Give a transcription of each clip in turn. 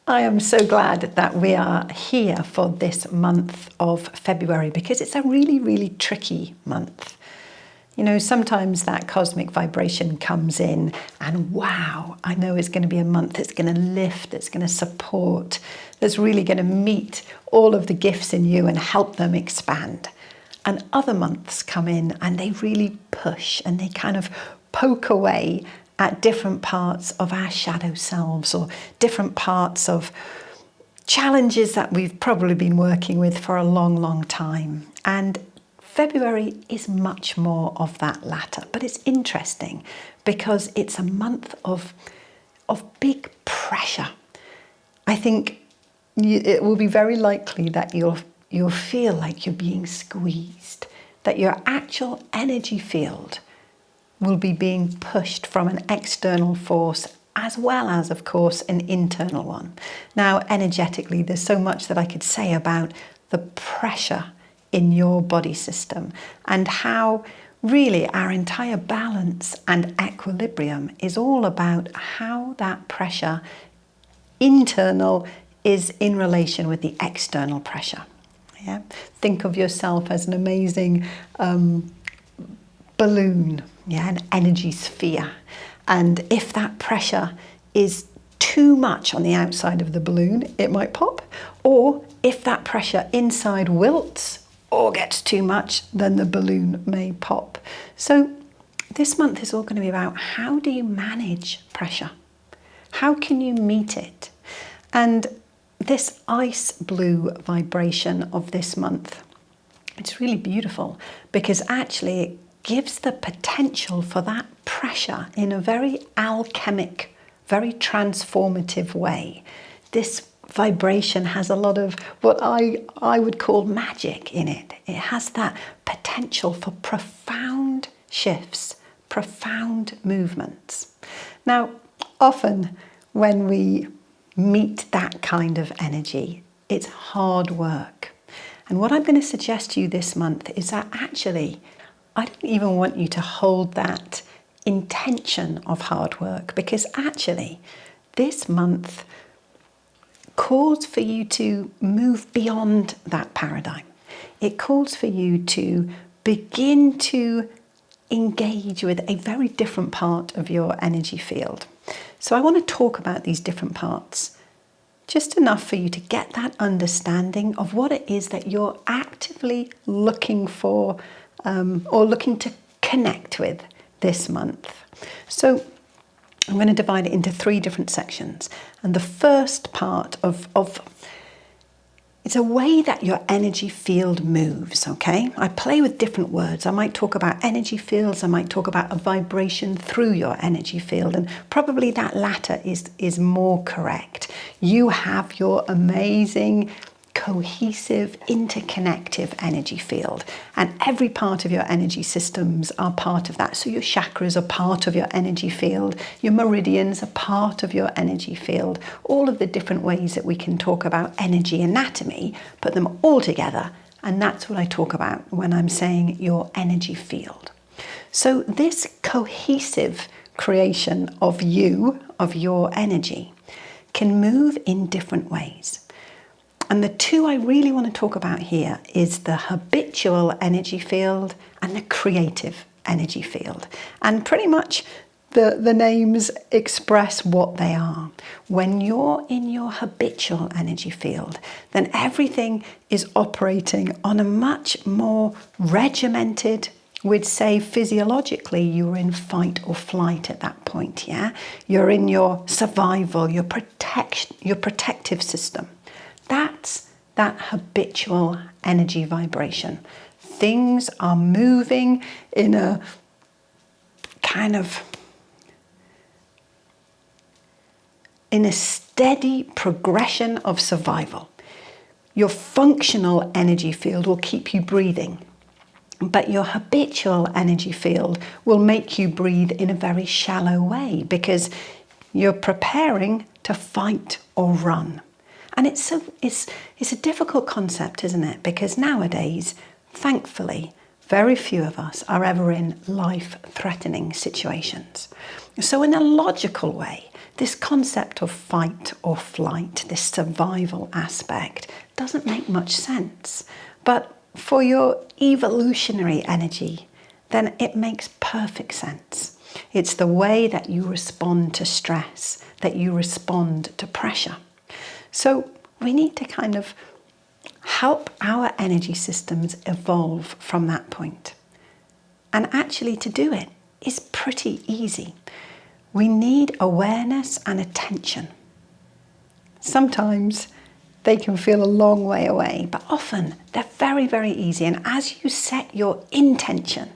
I am so glad that we are here for this month of February because it's a really, really tricky month. You know, sometimes that cosmic vibration comes in and wow, I know it's going to be a month that's going to lift, that's going to support, that's really going to meet all of the gifts in you and help them expand. And other months come in and they really push and they kind of poke away at different parts of our shadow selves or different parts of challenges that we've probably been working with for a long, long time. And February is much more of that latter, but it's interesting because it's a month of big pressure. I think it will be very likely that you'll feel like you're being squeezed, that your actual energy field will be being pushed from an external force as well as, of course, an internal one. Now, energetically, there's so much that I could say about the pressure in your body system and how really our entire balance and equilibrium is all about how that pressure internal is in relation with the external pressure. Yeah? Think of yourself as an amazing balloon, an energy sphere. And if that pressure is too much on the outside of the balloon, it might pop. Or if that pressure inside wilts or gets too much, then the balloon may pop. So this month is all going to be about how do you manage pressure? How can you meet it? And this ice blue vibration of this month, it's really beautiful because actually it gives the potential for that pressure in a very alchemic, very transformative way. This vibration has a lot of what I would call magic in it. It has that potential for profound shifts, profound movements. Now, often when we meet that kind of energy, it's hard work. And what I'm going to suggest to you this month is that actually, I don't even want you to hold that intention of hard work because actually this month calls for you to move beyond that paradigm. It calls for you to begin to engage with a very different part of your energy field. So I want to talk about these different parts, just enough for you to get that understanding of what it is that you're actively looking for or looking to connect with this month. So I'm going to divide it into 3 different sections. And the first part of it's a way that your energy field moves, okay? I play with different words. I might talk about energy fields. I might talk about a vibration through your energy field. And probably that latter is more correct. You have your amazing, cohesive, interconnective energy field. And every part of your energy systems are part of that. So your chakras are part of your energy field. Your meridians are part of your energy field. All of the different ways that we can talk about energy anatomy, put them all together. And that's what I talk about when I'm saying your energy field. So this cohesive creation of you, of your energy, can move in different ways. And the 2 I really want to talk about here is the habitual energy field and the creative energy field. And pretty much the names express what they are. When you're in your habitual energy field, then everything is operating on a much more regimented, we'd say physiologically you're in fight or flight at that point, yeah? You're in your survival, your protective system. That's that habitual energy vibration. Things are moving in a kind of in a steady progression of survival. Your functional energy field will keep you breathing, but your habitual energy field will make you breathe in a very shallow way because you're preparing to fight or run. And it's a difficult concept, isn't it? Because nowadays, thankfully, very few of us are ever in life-threatening situations. So in a logical way, this concept of fight or flight, this survival aspect, doesn't make much sense. But for your evolutionary energy, then it makes perfect sense. It's the way that you respond to stress, that you respond to pressure. So we need to kind of help our energy systems evolve from that point. And actually to do it is pretty easy. We need awareness and attention. Sometimes they can feel a long way away, but often they're very, very easy. And as you set your intention,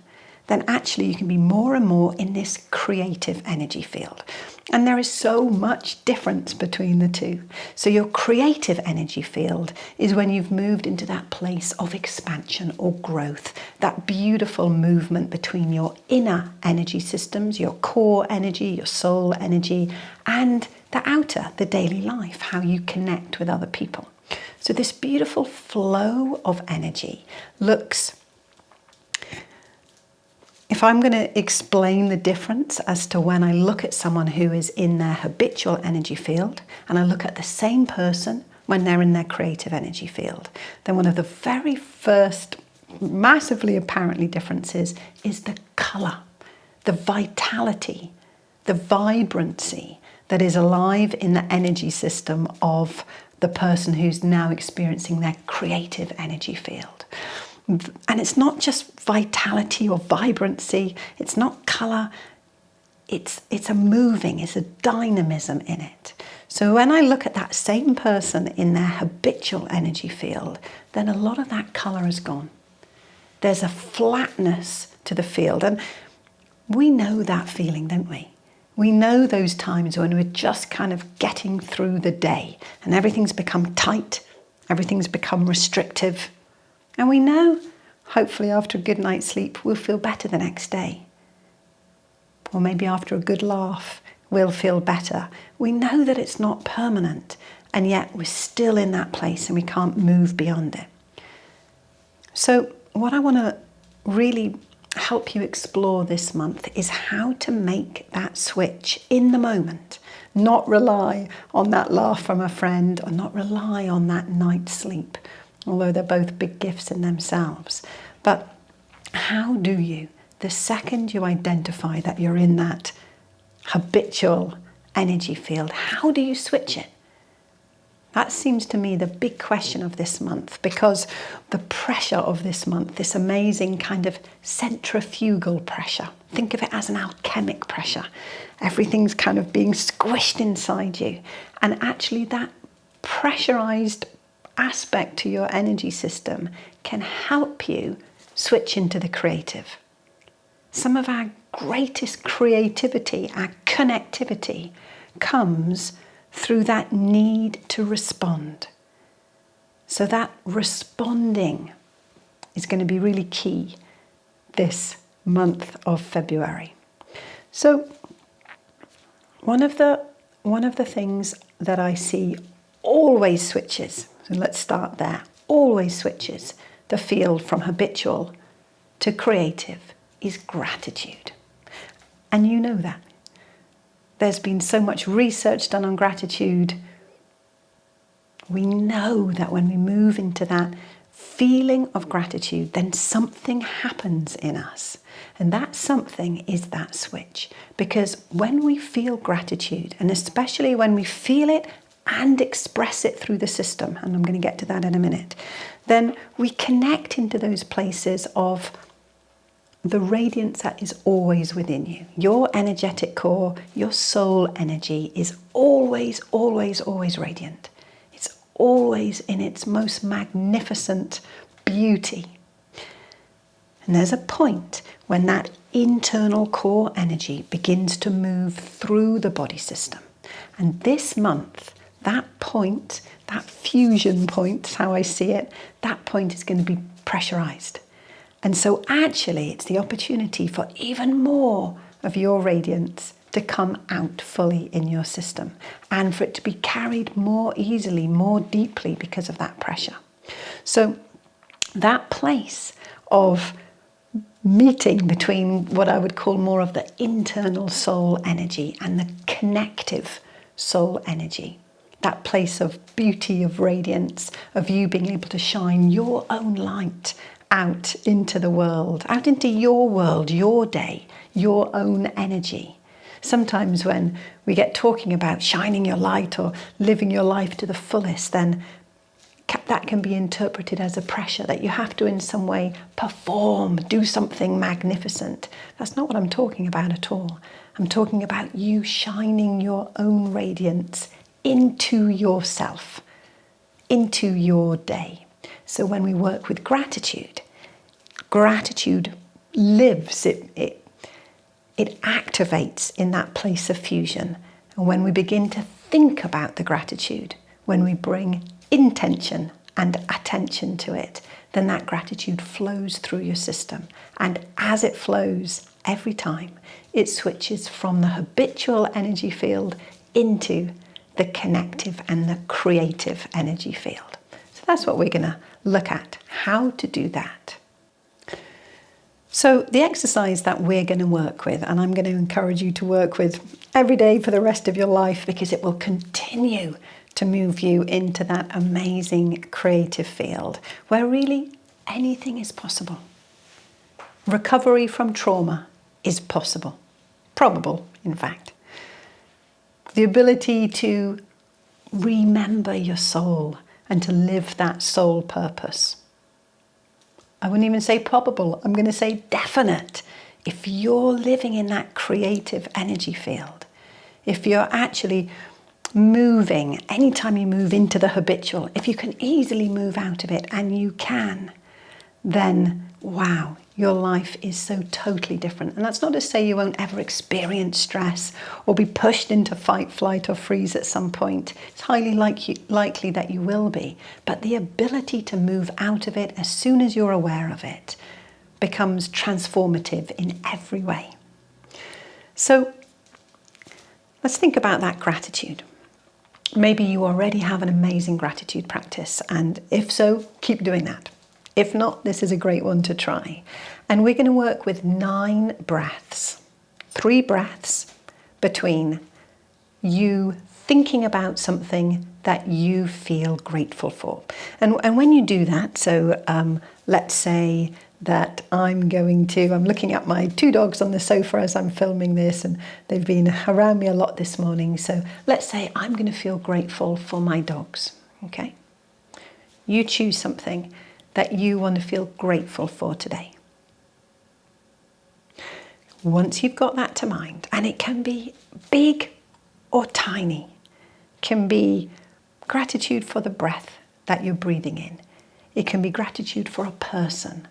then actually you can be more and more in this creative energy field. And there is so much difference between the two. So your creative energy field is when you've moved into that place of expansion or growth, that beautiful movement between your inner energy systems, your core energy, your soul energy, and the outer, the daily life, how you connect with other people. So this beautiful flow of energy looks... If I'm going to explain the difference as to when I look at someone who is in their habitual energy field and I look at the same person when they're in their creative energy field, then one of the very first massively apparently differences is the colour, the vitality, the vibrancy that is alive in the energy system of the person who's now experiencing their creative energy field. And it's not just vitality or vibrancy, it's not colour, it's a moving, it's a dynamism in it. So when I look at that same person in their habitual energy field, then a lot of that colour has gone. There's a flatness to the field, and we know that feeling, don't we? We know those times when we're just kind of getting through the day and everything's become tight, everything's become restrictive. And we know, hopefully after a good night's sleep, we'll feel better the next day. Or maybe after a good laugh, we'll feel better. We know that it's not permanent, and yet we're still in that place and we can't move beyond it. So what I want to really help you explore this month is how to make that switch in the moment. Not rely on that laugh from a friend, or not rely on that night's sleep, although they're both big gifts in themselves. But how do you, the second you identify that you're in that habitual energy field, how do you switch it? That seems to me the big question of this month, because the pressure of this month, this amazing kind of centrifugal pressure, think of it as an alchemic pressure. Everything's kind of being squished inside you. And actually that pressurized aspect to your energy system can help you switch into the creative. Some of our greatest creativity, our connectivity, comes through that need to respond. So that responding is going to be really key this month of February. So one of the things that I see always switches, so let's start there, always switches the field from habitual to creative is gratitude. And you know that. There's been so much research done on gratitude. We know that when we move into that feeling of gratitude, then something happens in us. And that something is that switch. Because when we feel gratitude, and especially when we feel it and express it through the system, and I'm going to get to that in a minute, then we connect into those places of the radiance that is always within you. Your energetic core, your soul energy is always, always, always radiant. It's always in its most magnificent beauty. And there's a point when that internal core energy begins to move through the body system. And this month, that point, that fusion point, how I see it, that point is going to be pressurized. And so actually it's the opportunity for even more of your radiance to come out fully in your system, and for it to be carried more easily, more deeply because of that pressure. So that place of meeting between what I would call more of the internal soul energy and the connective soul energy. That place of beauty, of radiance, of you being able to shine your own light out into the world, out into your world, your day, your own energy. Sometimes when we get talking about shining your light or living your life to the fullest, then that can be interpreted as a pressure that you have to in some way perform, do something magnificent. That's not what I'm talking about at all. I'm talking about you shining your own radiance into yourself, into your day. So when we work with gratitude, gratitude lives, it activates in that place of fusion. And when we begin to think about the gratitude, when we bring intention and attention to it, then that gratitude flows through your system. And as it flows every time, it switches from the habitual energy field into the connective and the creative energy field. So that's what we're going to look at, how to do that. So the exercise that we're going to work with, and I'm going to encourage you to work with every day for the rest of your life, because it will continue to move you into that amazing creative field where really anything is possible. Recovery from trauma is possible, probable, in fact. The ability to remember your soul and to live that soul purpose. I wouldn't even say probable, I'm going to say definite. If you're living in that creative energy field, if you're actually moving, anytime you move into the habitual, if you can easily move out of it, and you can, then wow, your life is so totally different. And that's not to say you won't ever experience stress or be pushed into fight, flight or freeze at some point. It's highly likely that you will be. But the ability to move out of it as soon as you're aware of it becomes transformative in every way. So let's think about that gratitude. Maybe you already have an amazing gratitude practice, and if so, keep doing that. If not, this is a great one to try. And we're going to work with 9 breaths. 3 breaths between you thinking about something that you feel grateful for. And when you do that, so let's say that I'm looking at my 2 dogs on the sofa as I'm filming this, and they've been around me a lot this morning. So let's say I'm going to feel grateful for my dogs, okay? You choose something that you want to feel grateful for today. Once you've got that to mind, and it can be big or tiny, can be gratitude for the breath that you're breathing in. It can be gratitude for a person.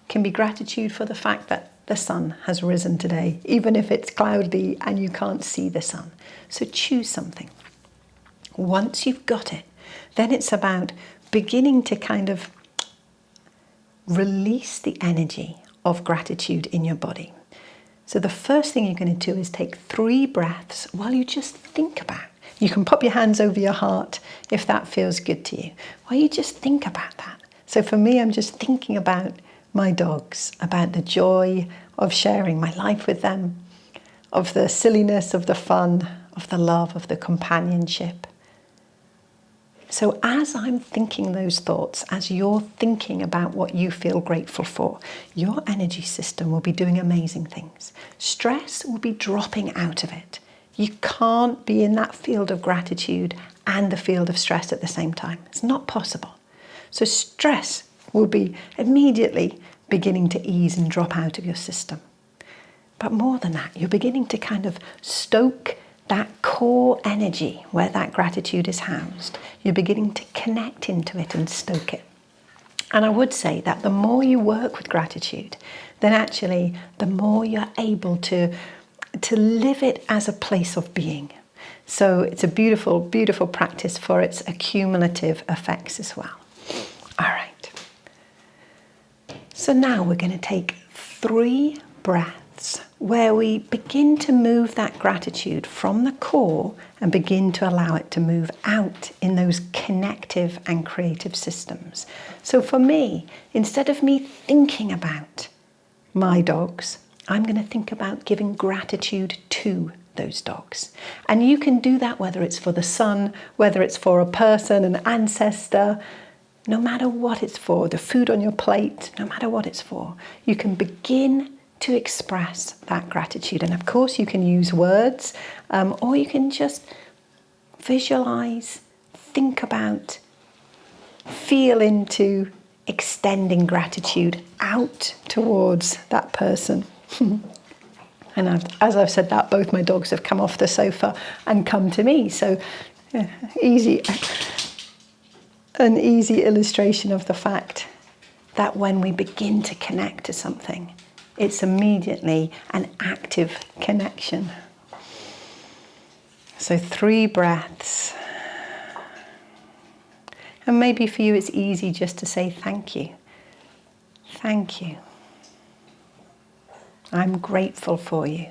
It can be gratitude for the fact that the sun has risen today, even if it's cloudy and you can't see the sun. So choose something. Once you've got it, then it's about beginning to kind of release the energy of gratitude in your body. So the first thing you're going to do is take 3 breaths while you just think about. You can pop your hands over your heart if that feels good to you. While you just think about that. So for me, I'm just thinking about my dogs, about the joy of sharing my life with them, of the silliness, of the fun, of the love, of the companionship. So as I'm thinking those thoughts, as you're thinking about what you feel grateful for, your energy system will be doing amazing things. Stress will be dropping out of it. You can't be in that field of gratitude and the field of stress at the same time. It's not possible. So stress will be immediately beginning to ease and drop out of your system. But more than that, you're beginning to kind of stoke that core energy where that gratitude is housed. You're beginning to connect into it and stoke it. And I would say that the more you work with gratitude, then actually the more you're able to live it as a place of being. So it's a beautiful, beautiful practice for its accumulative effects as well. All right. So now we're going to take 3 breaths where we begin to move that gratitude from the core and begin to allow it to move out in those connective and creative systems. So for me, instead of me thinking about my dogs, I'm going to think about giving gratitude to those dogs. And you can do that whether it's for the sun, whether it's for a person, an ancestor, no matter what it's for, the food on your plate, no matter what it's for. You can begin to express that gratitude. And of course you can use words, or you can just visualize, think about, feel into extending gratitude out towards that person. And as I've said that, both my dogs have come off the sofa and come to me. So an easy illustration of the fact that when we begin to connect to something, it's immediately an active connection. So 3 breaths. And maybe for you it's easy just to say thank you. Thank you. I'm grateful for you.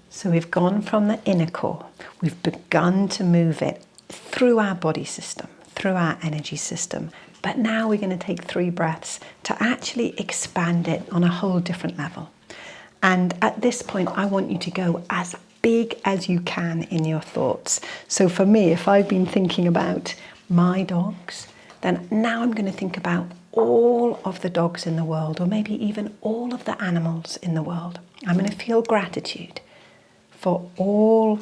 So we've gone from the inner core. We've begun to move it through our body system, through our energy system. But now we're going to take 3 breaths to actually expand it on a whole different level. And at this point, I want you to go as big as you can in your thoughts. So for me, if I've been thinking about my dogs, then now I'm going to think about all of the dogs in the world, or maybe even all of the animals in the world. I'm going to feel gratitude for all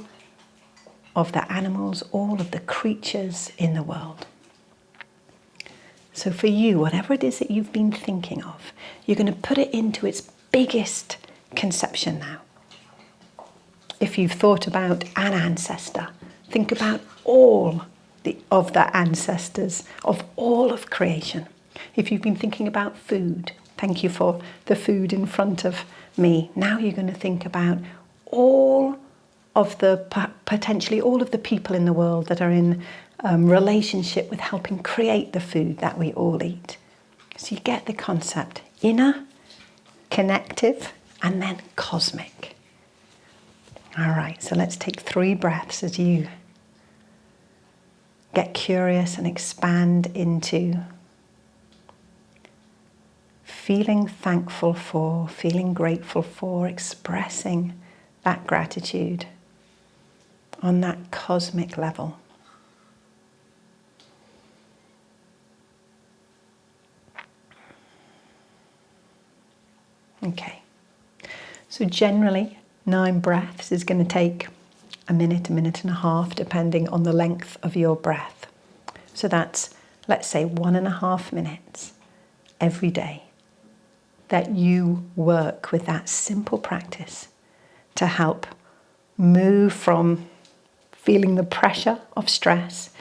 of the animals, all of the creatures in the world. So for you, whatever it is that you've been thinking of, you're going to put it into its biggest conception now. If you've thought about an ancestor, think about all of the ancestors of all of creation. If you've been thinking about food, thank you for the food in front of me. Now you're going to think about all of the, potentially all of the people in the world that are in relationship with helping create the food that we all eat. So you get the concept: inner, connective, and then cosmic. All right, so let's take 3 breaths as you get curious and expand into feeling thankful for, feeling grateful for, expressing that gratitude on that cosmic level. Okay, so generally 9 breaths is going to take a minute and a half, depending on the length of your breath. So that's, let's say, 1.5 minutes every day that you work with that simple practice to help move from feeling the pressure of stress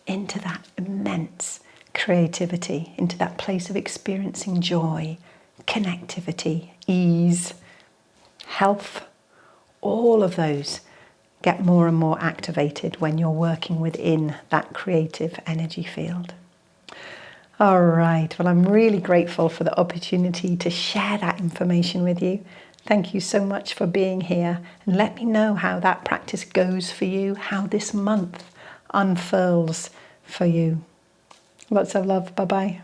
into that immense creativity, into that place of experiencing joy, connectivity, ease, health. All of those get more and more activated when you're working within that creative energy field. All right, well, I'm really grateful for the opportunity to share that information with you. Thank you so much for being here, and let me know how that practice goes for you, how this month unfurls for you. Lots of love. Bye-bye.